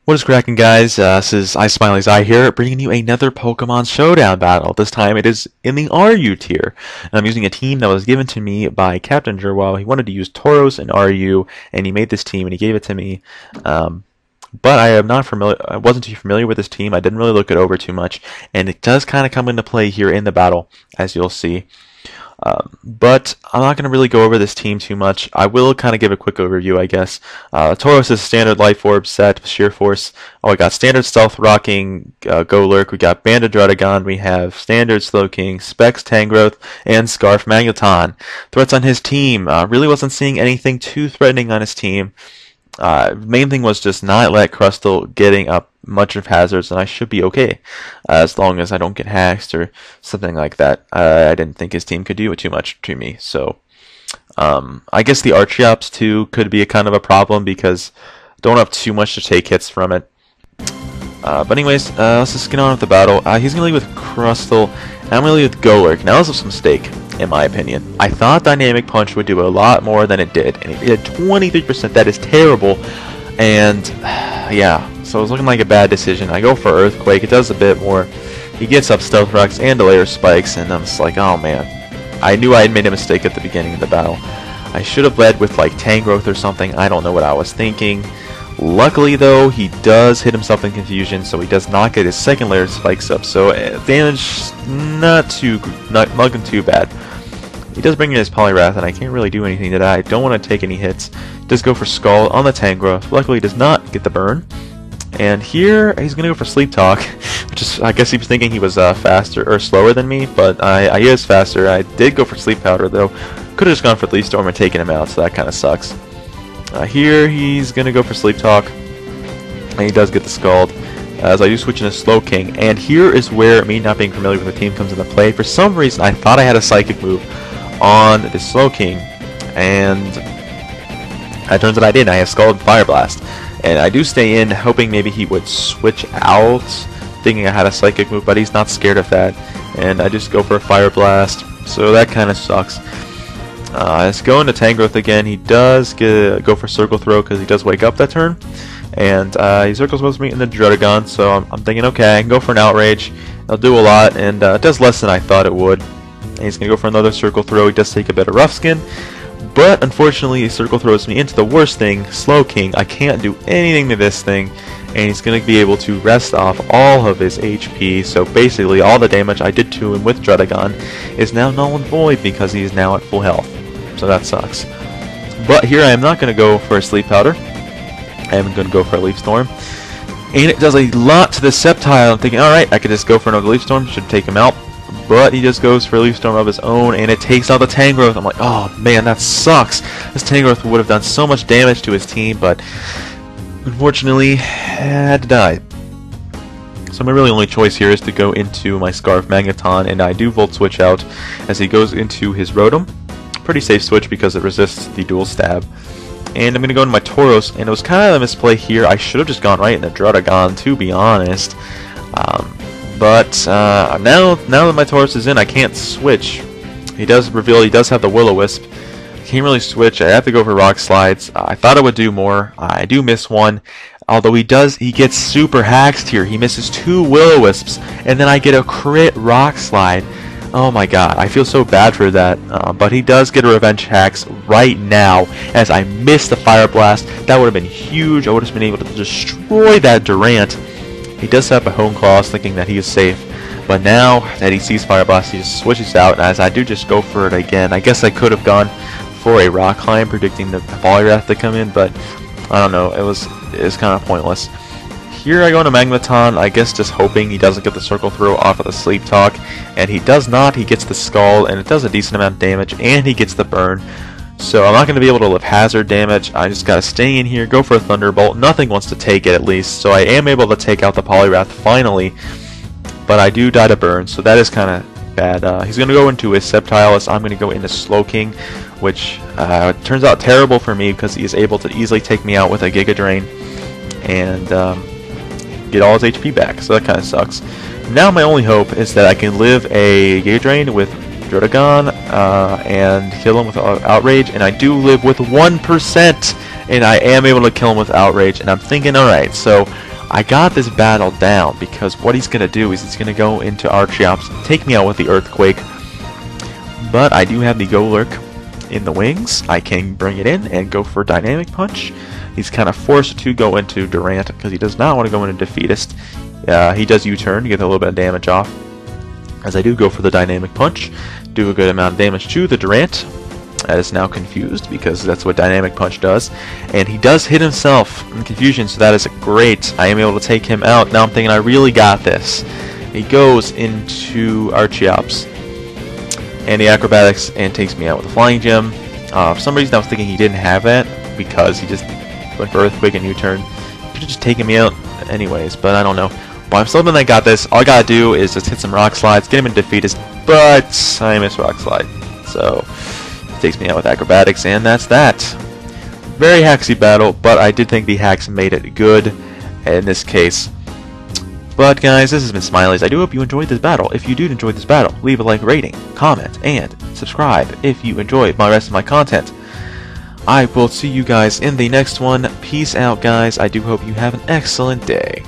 What is cracking, guys? This is ISmileyzI here, bringing you another Pokemon Showdown battle. This time it is in the RU tier. And I'm using a team that was given to me by Captain Jerwell. He wanted to use Tauros and RU, and he made this team and he gave it to me. But I am not familiar. I wasn't too familiar with this team. I didn't really look it over too much, and it does kind of come into play here in the battle, as you'll see. But I'm not going to really go over this team too much. I will kind of give a quick overview, I guess. Tauros is standard Life Orb set, Sheer Force. Oh, we got standard Stealth Rocking, Golurk. We got Banded Druddigon. We have standard Slowking, Specs Tangrowth, and Scarf Magneton. Threats on his team. Really wasn't seeing anything too threatening on his team. Main thing was just not let Crustle getting up much of hazards, and I should be okay as long as I don't get hacked or something like that. I didn't think his team could do it too much to me, so I guess the Archeops too could be a kind of a problem because I don't have too much to take hits from it. But anyways, let's just get on with the battle. He's gonna lead with Crustle, and I'm gonna lead with Golurk. Now this was a mistake, in my opinion. I thought Dynamic Punch would do a lot more than it did, and it did 23%. That is terrible, and yeah, so it was looking like a bad decision. I go for Earthquake. It does a bit more. He gets up Stealth Rocks and Layer Spikes, and I'm just like, oh man. I knew I had made a mistake at the beginning of the battle. I should have led with like Tangrowth or something. I don't know what I was thinking. Luckily though, he does hit himself in confusion, so he does not get his second layer spikes up, so damage not looking too bad. He does bring in his Poliwrath, and I can't really do anything to that. I don't want to take any hits. Does go for Skull on the Tangrowth. Luckily, he does not get the burn. And here, he's going to go for Sleep Talk, which is, I guess he was thinking he was faster or slower than me, but I is faster. I did go for Sleep Powder, though. Could have just gone for Leaf Storm and taken him out, so that kind of sucks. Here, he's going to go for Sleep Talk, and he does get the Scald, as I do switch into Slowking. And here is where me not being familiar with the team comes into play. For some reason, I thought I had a Psychic move on the Slowking, and it turns out I didn't. I have Scald and Fire Blast, and I do stay in hoping maybe he would switch out, thinking I had a Psychic move, but he's not scared of that, and I just go for a Fire Blast, so that kind of sucks. Let's go into Tangrowth again. He does go for Circle Throw because he does wake up that turn, and he circles with me in the Druddigon, so I'm thinking, okay, I can go for an Outrage. It'll do a lot, and it does less than I thought it would. And he's going to go for another Circle Throw. He does take a bit of Rough Skin, but unfortunately he Circle Throws me into the worst thing, Slowking. I can't do anything to this thing, and he's going to be able to rest off all of his HP, so basically all the damage I did to him with Druddigon is now null and void because he's now at full health, so that sucks. But here I am not going to go for a Sleep Powder. I am going to go for a Leaf Storm, and it does a lot to the Sceptile. I'm thinking, alright, I could just go for another Leaf Storm, should take him out. But he just goes for a Leaf Storm of his own, and it takes out the Tangrowth. I'm like, oh man, that sucks. This Tangrowth would have done so much damage to his team, but unfortunately, had to die. So my really only choice here is to go into my Scarf Magneton, and I do Volt Switch out as he goes into his Rotom. Pretty safe switch because it resists the Dual Stab. And I'm going to go into my Tauros, and it was kind of a misplay here. I should have just gone right into Druddigon, to be honest. But now that my Tauros is in, I can't switch. He does reveal he does have the Will-O-Wisp. Can't really switch. I have to go for Rock Slides. I thought it would do more. I do miss one. Although he gets super haxed here. He misses 2 Will-O-Wisps, and then I get a crit Rock Slide. Oh my god, I feel so bad for that. But he does get a Revenge Hax right now, as I missed the Fire Blast. That would have been huge. I would have been able to destroy that Durant. He does have a Hone Claws, thinking that he is safe, but now that he sees Fire Blast, he just switches out, and as I do just go for it again. I guess I could have gone for a Rock Climb, predicting the Poliwrath to come in, but I don't know, it was kind of pointless. Here I go into Magneton, I guess just hoping he doesn't get the Circle Throw off of the Sleep Talk, and he does not. He gets the Skull, and it does a decent amount of damage, and he gets the Burn. So I'm not going to be able to live hazard damage. I just got to stay in here, go for a Thunderbolt. Nothing wants to take it at least, so I am able to take out the Poliwrath finally. But I do die to burn, so that is kind of bad. He's going to go into his Sceptile. I'm going to go into Slowking, which turns out terrible for me because he is able to easily take me out with a Giga Drain and get all his HP back, so that kind of sucks. Now my only hope is that I can live a Giga Drain with Druddigon and kill him with Outrage, and I do live with 1%, and I am able to kill him with Outrage, and I'm thinking, alright, so I got this battle down because what he's going to do is he's going to go into Archeops, take me out with the Earthquake. But I do have the Golurk in the wings. I can bring it in and go for Dynamic Punch. He's kind of forced to go into Durant because he does not want to go into Defeatist. He does U-turn to get a little bit of damage off. As I do go for the Dynamic Punch, do a good amount of damage to the Durant. That is now confused because that's what Dynamic Punch does. And he does hit himself in confusion, so that is great. I am able to take him out. Now I'm thinking I really got this. He goes into Archeops and the Acrobatics and takes me out with a Flying Gem. For some reason I was thinking he didn't have that because he just went for Earthquake and U-turn. Could have just taken me out anyways, but I don't know. But I'm still hoping I got this. All I gotta do is just hit some Rock Slides, get him in Defeatist, but I miss Rock Slide. So it takes me out with Acrobatics, and that's that. Very haxy battle, but I did think the hacks made it good in this case. But guys, this has been Smileyz. I do hope you enjoyed this battle. If you did enjoy this battle, leave a like, rating, comment, and subscribe if you enjoyed my rest of my content. I will see you guys in the next one. Peace out, guys. I do hope you have an excellent day.